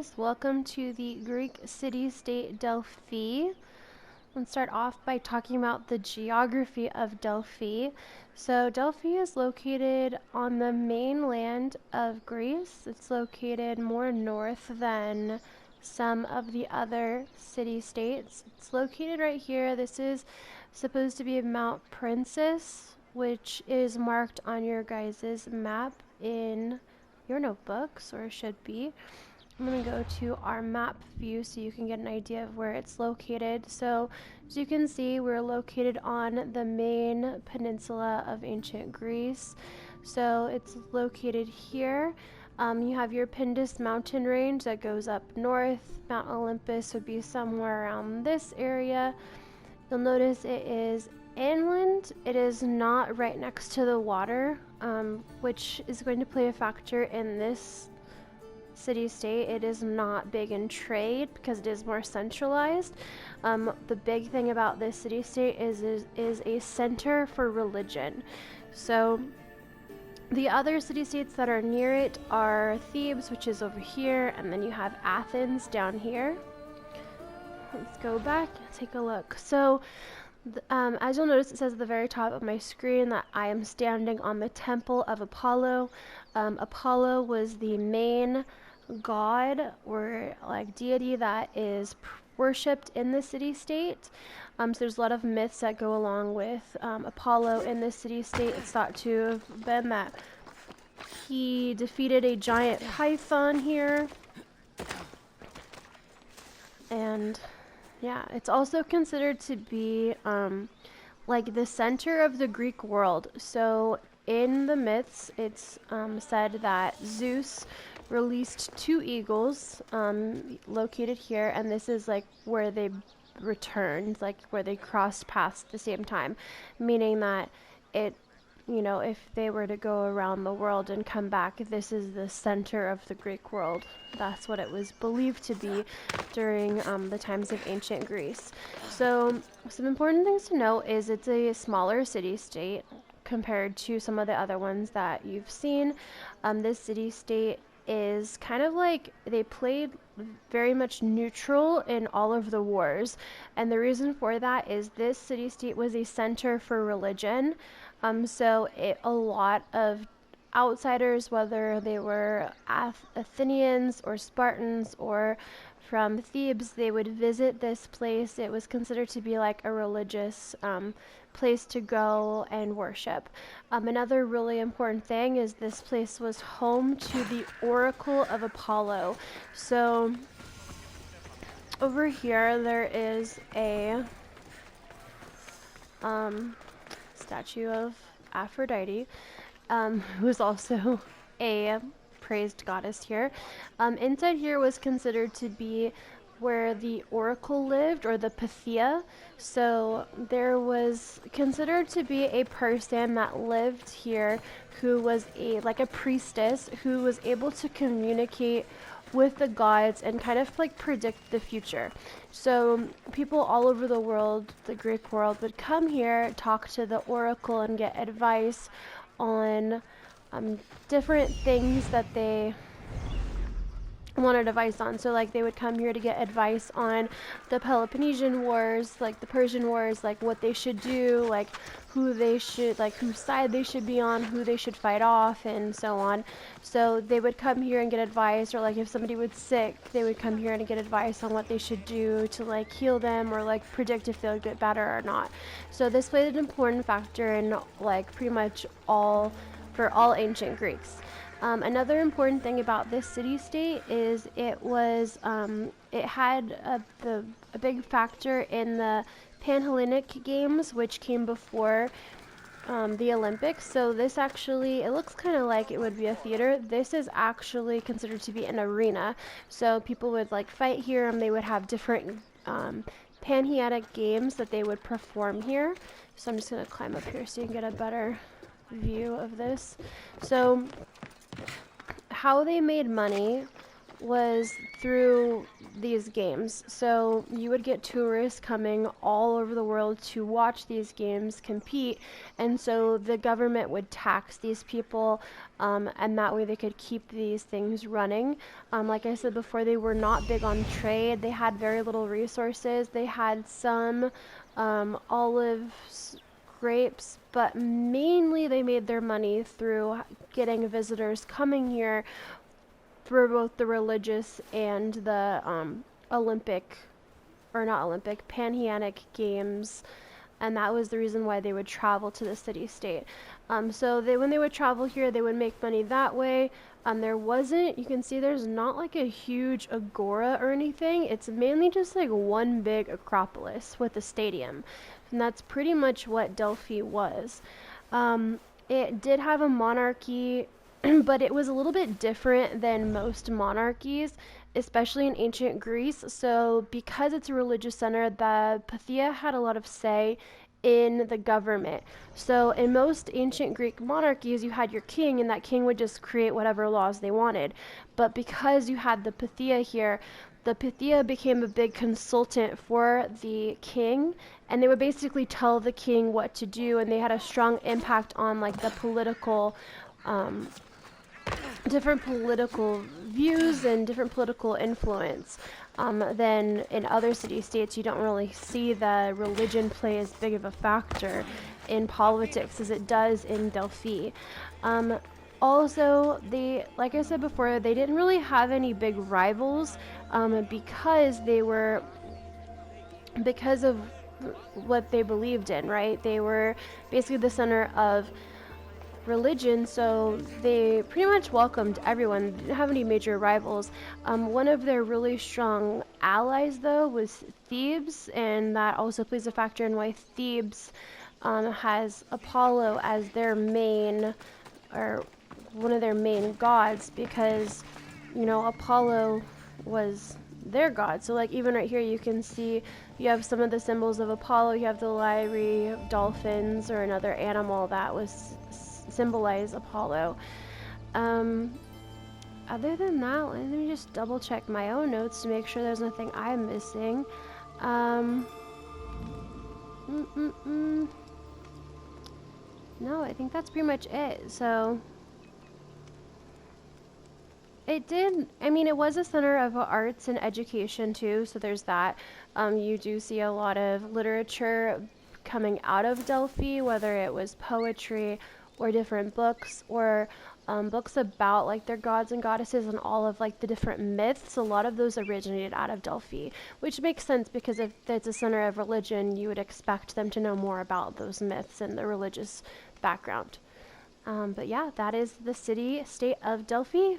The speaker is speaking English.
guys, welcome to the Greek city-state Delphi. Let's start off by talking about the geography of Delphi. So Delphi is located on the mainland of Greece. It's located more north than some of the other city-states. It's located right here. This is supposed to be Mount Princess, which is marked on your guys' map in your notebooks, or should be. I'm going to go to our map view so you can get an idea of where it's located. So as you can see, we're located on the main peninsula of ancient Greece. So it's located here. You have your Pindus mountain range that goes up north. Mount Olympus would be somewhere around this area. You'll notice it is inland. It is not right next to the water, which is going to play a factor in this city-state. It is not big in trade because it is more centralized. The big thing about this city-state is a center for religion. So the other city-states that are near it are Thebes, which is over here, and then you have Athens down here. Let's go back and take a look. So as you'll notice, it says at the very top of my screen that I am standing on the temple of Apollo. Apollo was the main god or like deity that is worshipped in the city-state. So there's a lot of myths that go along with Apollo in the city-state. It's thought to have been that he defeated a giant python here. And yeah, it's also considered to be like the center of the Greek world. So in the myths, it's said that Zeus released two eagles located here, and this is like where they returned, like where they crossed paths at the same time, meaning that it, you know, if they were to go around the world and come back, this is the center of the Greek world. That's what it was believed to be during the times of ancient Greece. So some important things to note is it's a smaller city-state compared to some of the other ones that you've seen. This city-state is kind of like they played very much neutral in all of the wars, and the reason for that is this city-state was a center for religion. So a lot of outsiders, whether they were Athenians or Spartans or from Thebes, they would visit this place. It was considered to be like a religious place to go and worship. Another really important thing is this place was home to the Oracle of Apollo. So over here there is a statue of Aphrodite, who is also a praised goddess here. Inside here was considered to be where the oracle lived, or the Pythia. So there was considered to be a person that lived here who was like a priestess who was able to communicate with the gods and kind of like predict the future. So people all over the world, the Greek world, would come here, talk to the oracle, and get advice on different things that they wanted advice on. So like they would come here to get advice on the Peloponnesian Wars, like the Persian Wars, like what they should do, like who they should, like whose side they should be on, who they should fight off, and so on. So they would come here and get advice, or like if somebody was sick, they would come here and get advice on what they should do to like heal them, or like predict if they'll get better or not. So this played an important factor in like pretty much all ancient Greeks. Another important thing about this city-state is it was it had a big factor in the Pan-Hellenic Games, which came before the Olympics. So this actually, it looks kind of like it would be a theater. This is actually considered to be an arena. So people would like fight here, and they would have different Pan-Hellenic games that they would perform here. So I'm just going to climb up here so you can get a better view of this. So how they made money was through these games. So you would get tourists coming all over the world to watch these games compete, and so the government would tax these people, and that way they could keep these things running. Like I said before, they were not big on trade. They had very little resources. They had some olives, grapes, but mainly they made their money through getting visitors coming here for both the religious and the Olympic, or not Olympic, Panhellenic Games, and that was the reason why they would travel to the city-state. So when they would travel here, they would make money that way. There wasn't, you can see there's not like a huge agora or anything. It's mainly just like one big acropolis with a stadium, and that's pretty much what Delphi was. It did have a monarchy, but it was a little bit different than most monarchies, especially in ancient Greece. So, because it's a religious center, the Pythia had a lot of say in the government. So, in most ancient Greek monarchies, you had your king, and that king would just create whatever laws they wanted. But because you had the Pythia here, the Pythia became a big consultant for the king, and they would basically tell the king what to do, and they had a strong impact on like the political different political views and different political influence. Than in other city-states, you don't really see the religion play as big of a factor in politics as it does in Delphi. Also, like I said before, they didn't really have any big rivals, because of what they believed in, right? They were basically the center of religion, so they pretty much welcomed everyone. Didn't have any major rivals. One of their really strong allies, though, was Thebes, and that also plays a factor in why Thebes has Apollo as their main, or one of their main gods, because, you know, Apollo was their god. So like even right here you can see you have some of the symbols of Apollo. You have the lyre, dolphins, or another animal that was symbolize Apollo. Other than that, let me just double check my own notes to make sure there's nothing I'm missing. No, I think that's pretty much it. So it was a center of arts and education too, so there's that. You do see a lot of literature coming out of Delphi, whether it was poetry or different books, or books about like their gods and goddesses and all of like the different myths. A lot of those originated out of Delphi, which makes sense because if it's a center of religion, you would expect them to know more about those myths and the religious background. But yeah, that is the city-state of Delphi